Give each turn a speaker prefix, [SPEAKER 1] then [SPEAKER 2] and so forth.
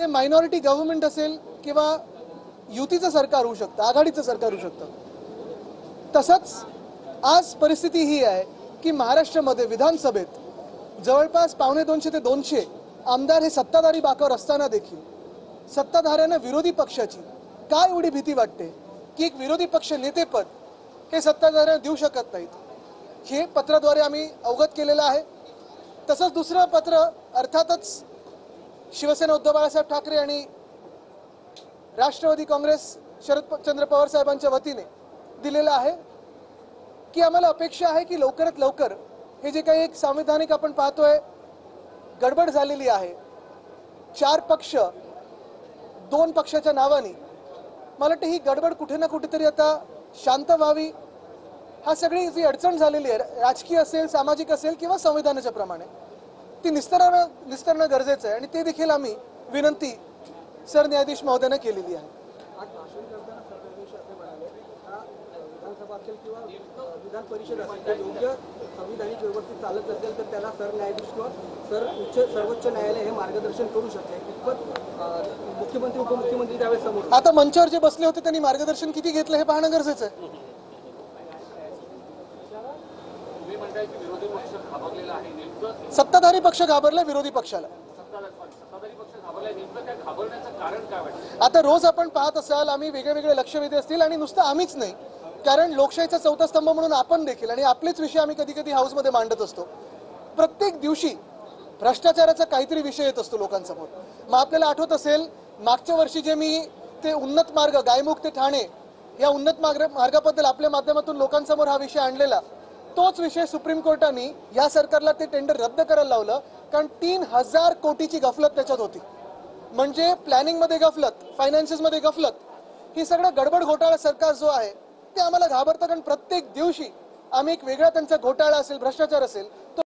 [SPEAKER 1] ते minority government असेल किंवा युतीचं सरकार होऊ शकतं, आघाडीचं सरकार होऊ शकतं। तसंच आज परिस्थिती ही आहे की महाराष्ट्रामध्ये विधानसभेत जवळपास 1.25 ते 200 आमदार हे सत्ताधारी बाकावर असताना देखील सत्ताधाऱ्यांना विरोधी पक्षाची काय एवढी भीती वाटते की एक विरोधी पक्ष नेतेपद हे सत्ताधाऱ्यांना देऊ शकत नाहीत, हे पत्राद्वारे आम्ही अवगत केलेलं आहे। तसंच दुसरं पत्र अर्थातच शिवसेना उद्धव बाळासाहेब ठाकरे आणि राष्ट्रवादी काँग्रेस शरदचंद्र पवार साहेबांच्या वतीने दिलेलं आहे की आम्हाला अपेक्षा आहे की लवकरात लवकर हे जे काही एक संवैधानिक आपण पाहतोय गडबड झालेली आहे, 4 पक्ष 2 पक्षाच्या नावाने, मला वाटतं ही गडबड कुठे ना कुठेतरी आता शांत व्हावी। हा सगळी जी अडचण झालेली आहे राजकीय असेल, सामाजिक असेल किंवा संविधानाच्या प्रमाणे, ती निस्तरणं गरजेचं आहे आणि ते देखील आम्ही विनंती सरन्यायाधीश महोदयांना केलेली आहे।
[SPEAKER 2] विधान परिषद असेल योग्य संविधानिक व्यवस्थित चालत असेल तर त्याला सरन्यायाधीश किंवा सर्वोच्च न्यायालय हे मार्गदर्शन करू शकते। मुख्यमंत्री उपमुख्यमंत्री त्यावेळेस समोर
[SPEAKER 1] आता मंचावर जे बसले होते त्यांनी मार्गदर्शन किती घेतलं हे पाहणं गरजेचं आहे। सत्ताधारी पक्ष घाबरला विरोधी पक्षाला। आता रोज आपण पाहत असाल आम्ही वेगवेगळे लक्षवेधी असतील आणि नुसतं आम्हीच नाही, कारण लोकशाहीचा चौथा स्तंभ म्हणून आपण देखील आणि आपलेच विषय आम्ही कधी कधी हाऊसमध्ये मांडत असतो। प्रत्येक दिवशी भ्रष्टाचाराचा काहीतरी विषय येत असतो लोकांसमोर। मग आपल्याला आठवत असेल मागच्या वर्षी जे मी ते उन्नत मार्ग गायमुख ते ठाणे या उन्नत मार्गाबद्दल आपल्या माध्यमातून लोकांसमोर हा विषय आणलेला, तोच विषय सुप्रीम कोर्टाने या सरकारला ते टेंडर रद्द करायला लावलं, कारण 3000 कोटीची गफलत त्याच्यात होती। म्हणजे प्लॅनिंग मध्ये गफलत, फायनान्सेस मध्ये गफलत, ही सगळं गडबड घोटाळा सरकार जो आहे ते आम्हाला घाबरतं, कारण प्रत्येक दिवशी आम्ही एक वेगळा त्यांचा घोटाळा असेल, भ्रष्टाचार असेल